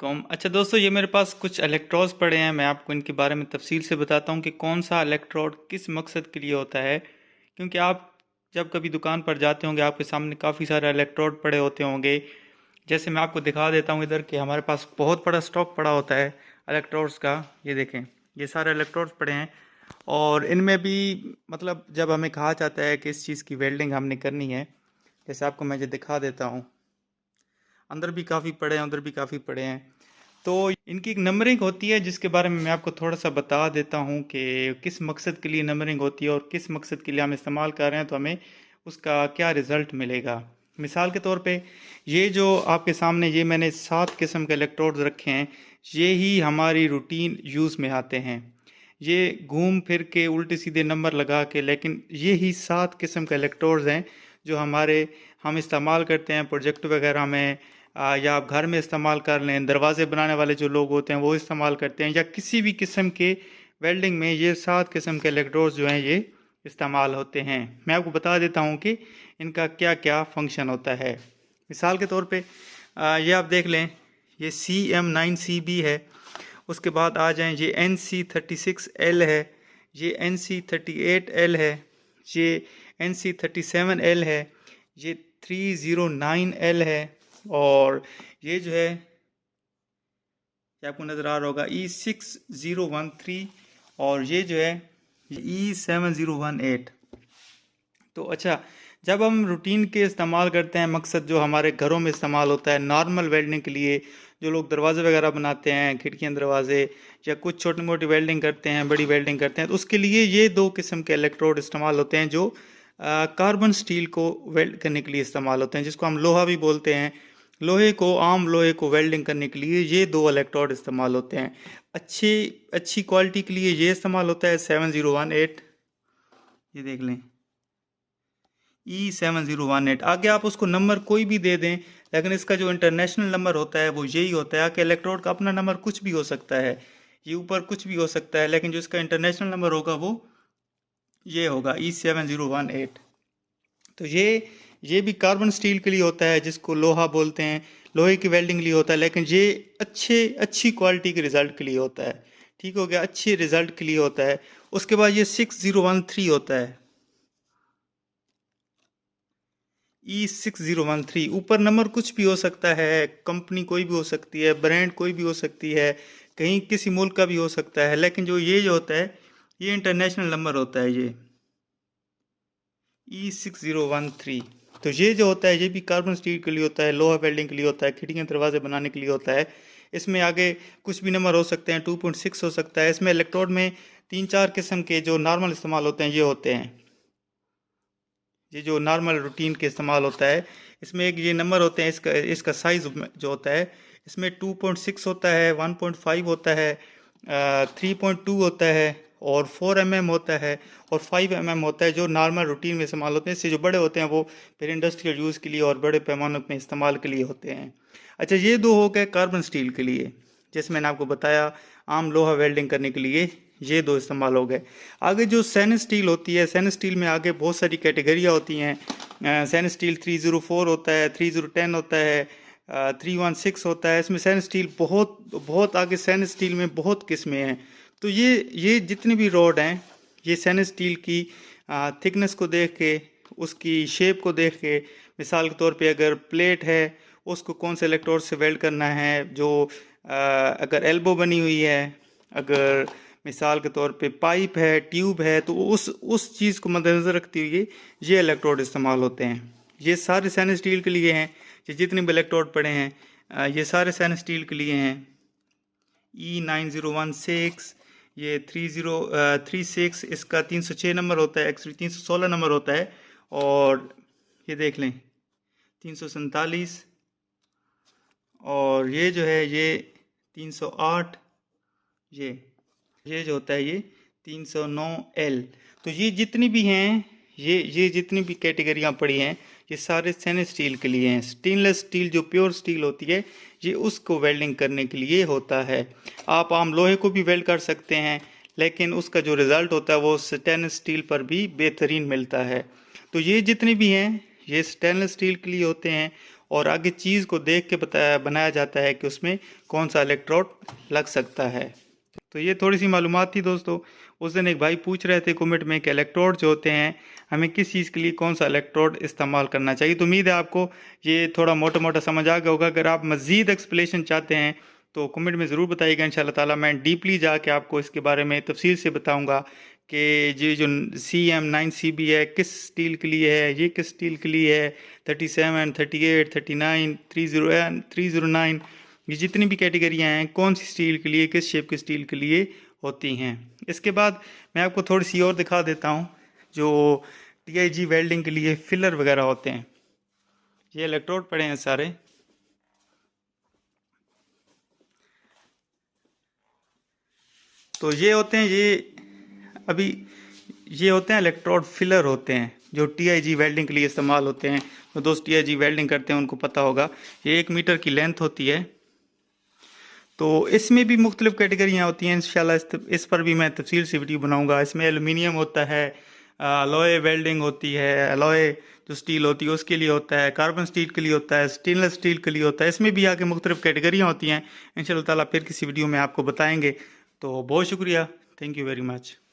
वालेकुम। अच्छा दोस्तों, ये मेरे पास कुछ इलेक्ट्रोड्स पड़े हैं। मैं आपको इनके बारे में तफसील से बताता हूँ कि कौन सा इलेक्ट्रोड किस मकसद के लिए होता है। क्योंकि आप जब कभी दुकान पर जाते होंगे, आपके सामने काफ़ी सारे इलेक्ट्रोड पड़े होते होंगे। जैसे मैं आपको दिखा देता हूँ इधर कि हमारे पास बहुत बड़ा स्टॉक पड़ा होता है इलेक्ट्रोड्स का। ये देखें, ये सारे इलेक्ट्रोड्स पड़े हैं। और इनमें भी मतलब जब हमें कहा जाता है कि इस चीज़ की वेल्डिंग हमने करनी है, जैसे आपको मैं ये दिखा देता हूँ, अंदर भी काफ़ी पड़े हैं, उधर भी काफ़ी पड़े हैं। तो इनकी एक नंबरिंग होती है जिसके बारे में मैं आपको थोड़ा सा बता देता हूँ कि किस मकसद के लिए नंबरिंग होती है और किस मकसद के लिए हम इस्तेमाल कर रहे हैं, तो हमें उसका क्या रिज़ल्ट मिलेगा। मिसाल के तौर पे ये जो आपके सामने ये मैंने 7 किस्म के इलेक्ट्रोड्स रखे हैं, ये ही हमारी रूटीन यूज़ में आते हैं। ये घूम फिर के उल्टे सीधे नंबर लगा के, लेकिन ये ही 7 किस्म के इलेक्ट्रोड्स हैं जो हम इस्तेमाल करते हैं प्रोजेक्ट वगैरह में। या आप घर में इस्तेमाल कर लें, दरवाजे बनाने वाले जो लोग होते हैं वो इस्तेमाल करते हैं, या किसी भी किस्म के वेल्डिंग में ये 7 किस्म के इलेक्ट्रोड्स जो हैं ये इस्तेमाल होते हैं। मैं आपको बता देता हूँ कि इनका क्या क्या फंक्शन होता है। मिसाल के तौर पे ये आप देख लें, ये CM9CB है। उसके बाद आ जाएं, ये NC36L है, ये NC38L है, ये NC37L है, ये 309L है, और ये जो है ये आपको नज़र आ रहा होगा E6013, और ये जो है E7018। तो अच्छा, जब हम रूटीन के इस्तेमाल करते हैं, मकसद जो हमारे घरों में इस्तेमाल होता है नॉर्मल वेल्डिंग के लिए, जो लोग दरवाजे वगैरह बनाते हैं, खिड़कियां दरवाजे, या कुछ छोटी मोटी वेल्डिंग करते हैं, बड़ी वेल्डिंग करते हैं, तो उसके लिए ये 2 किस्म के इलेक्ट्रोड इस्तेमाल होते हैं जो कार्बन स्टील को वेल्ड करने के लिए इस्तेमाल होते हैं, जिसको हम लोहा भी बोलते हैं। आम लोहे को वेल्डिंग करने के लिए ये 2 इलेक्ट्रोड इस्तेमाल होते हैं। अच्छी अच्छी क्वालिटी के लिए ये इस्तेमाल होता है 7018। ये देख लें, E7018। आगे आप उसको नंबर कोई भी दे दें, लेकिन इसका जो इंटरनेशनल नंबर होता है वो यही होता है कि इलेक्ट्रोड का अपना नंबर कुछ भी हो सकता है, ये ऊपर कुछ भी हो सकता है, लेकिन जो इसका इंटरनेशनल नंबर होगा वो ये होगा E7018। तो ये भी कार्बन स्टील के लिए होता है, जिसको लोहा बोलते हैं, लोहे की वेल्डिंग के लिए होता है, लेकिन ये अच्छी क्वालिटी के रिजल्ट के लिए होता है। ठीक हो गया, अच्छे रिजल्ट के लिए होता है। उसके बाद ये 6013 होता है, E6013। ऊपर नंबर कुछ भी हो सकता है, कंपनी कोई भी हो सकती है, ब्रांड कोई भी हो सकती है, कहीं किसी मुल्क का भी हो सकता है, लेकिन जो होता है ये इंटरनेशनल नंबर होता है, ये E6013। तो ये जो होता है ये भी कार्बन स्टील के लिए होता है, लोहा वेल्डिंग के लिए होता है, खिड़कियां दरवाजे बनाने के लिए होता है। इसमें आगे कुछ भी नंबर हो सकते हैं, 2.6 हो सकता है। इसमें इलेक्ट्रोड में 3-4 किस्म के जो नॉर्मल इस्तेमाल होते हैं ये होते हैं, ये जो नॉर्मल रूटीन के इस्तेमाल होता है। इसमें एक ये नंबर होते हैं, इसका साइज जो होता है, इसमें 2.6 होता है, 1.5 होता है, 3.2 होता है, और 4 mm होता है, और 5 mm होता है, जो नॉर्मल रूटीन में इस्तेमाल होते हैं। इससे जो बड़े होते हैं वो फिर इंडस्ट्रियल यूज़ के लिए और बड़े पैमानों में इस्तेमाल के लिए होते हैं। अच्छा, ये 2 हो गए कार्बन स्टील के लिए, जैसे मैंने आपको बताया आम लोहा वेल्डिंग करने के लिए ये 2 इस्तेमाल हो गए। आगे जो सैनिस स्टील होती है, सैनिस स्टील में आगे बहुत सारी कैटेगरियाँ होती हैं। सैनिस स्टील 304 होता है, 3010 होता है, 316 होता है। इसमें सैनिस स्टील बहुत बहुत आगे, सैनिस स्टील में बहुत किस्में हैं। तो ये जितनी भी रॉड हैं, ये सैनिस स्टील की थिकनेस को देख के, उसकी शेप को देख के, मिसाल के तौर पे अगर प्लेट है उसको कौन से इलेक्ट्रोड से वेल्ड करना है, जो अगर एल्बो बनी हुई है, अगर मिसाल के तौर पे पाइप है, ट्यूब है, तो उस चीज़ को मद्देनज़र रखते हुए ये इलेक्ट्रोड इस्तेमाल होते हैं। ये सारे सैनिस स्टील के लिए हैं। ये जितने भी इलेक्ट्रोड पड़े हैं ये सारे सैनिस स्टील के लिए हैं। E9016, ये 3036, इसका 306 नंबर होता है, एक्चुअली 316 नंबर होता है। और ये देख लें 347, और ये जो है ये 308, ये जो होता है ये 309L। तो ये जितनी भी हैं, ये जितनी भी कैटेगरियाँ पड़ी हैं, ये सारे स्टेनलेस स्टील के लिए हैं। स्टेनलेस स्टील जो प्योर स्टील होती है ये उसको वेल्डिंग करने के लिए होता है। आप आम लोहे को भी वेल्ड कर सकते हैं, लेकिन उसका जो रिज़ल्ट होता है वो स्टेनलेस स्टील पर भी बेहतरीन मिलता है। तो ये जितने भी हैं ये स्टेनलेस स्टील के लिए होते हैं। और आगे चीज़ को देख के बनाया जाता है कि उसमें कौन सा इलेक्ट्रोड लग सकता है। तो ये थोड़ी सी मालूमात थी दोस्तों। उस दिन एक भाई पूछ रहे थे कमेंट में कि इलेक्ट्रोड जो होते हैं हमें किस चीज़ के लिए कौन सा इलेक्ट्रोड इस्तेमाल करना चाहिए। तो उम्मीद है आपको ये थोड़ा मोटा मोटा समझ आ गया होगा। अगर आप मज़ीद एक्सप्लेनेशन चाहते हैं तो कमेंट में ज़रूर बताइएगा। इंशाल्लाह ताला मैं डीपली जाके आपको इसके बारे में तफसील से बताऊंगा कि ये जो CM9CB है किस स्टील के लिए है, ये किस स्टील के लिए है, 37, 38, 39, 309, ये जितनी भी कैटेगरियाँ हैं कौन सी स्टील के लिए, किस शेप के स्टील के लिए होती हैं। इसके बाद मैं आपको थोड़ी सी और दिखा देता हूँ जो TIG वेल्डिंग के लिए फिलर वगैरह होते हैं। ये इलेक्ट्रोड पड़े हैं सारे। तो ये होते हैं, ये होते हैं इलेक्ट्रोड फिलर होते हैं जो TIG वेल्डिंग के लिए इस्तेमाल होते हैं। तो दोस्त TIG वेल्डिंग करते हैं उनको पता होगा। ये 1 मीटर की लेंथ होती है। तो इसमें भी मुख्तलिफ कैटेगरियाँ होती हैं। इंशाल्लाह इस पर भी मैं तफसील से वीडियो बनाऊंगा। इसमें एलुमिनियम होता है, अलॉय वेल्डिंग होती है, अलॉय जो स्टील होती है उसके लिए होता है, कार्बन स्टील के लिए होता है, स्टेनलेस स्टील के लिए होता है। इसमें भी आगे मुख्तलिफ कैटेगरियाँ होती हैं। इंशाल्लाह ताला फिर किसी वीडियो में आपको बताएंगे। तो बहुत शुक्रिया, थैंक यू वेरी मच।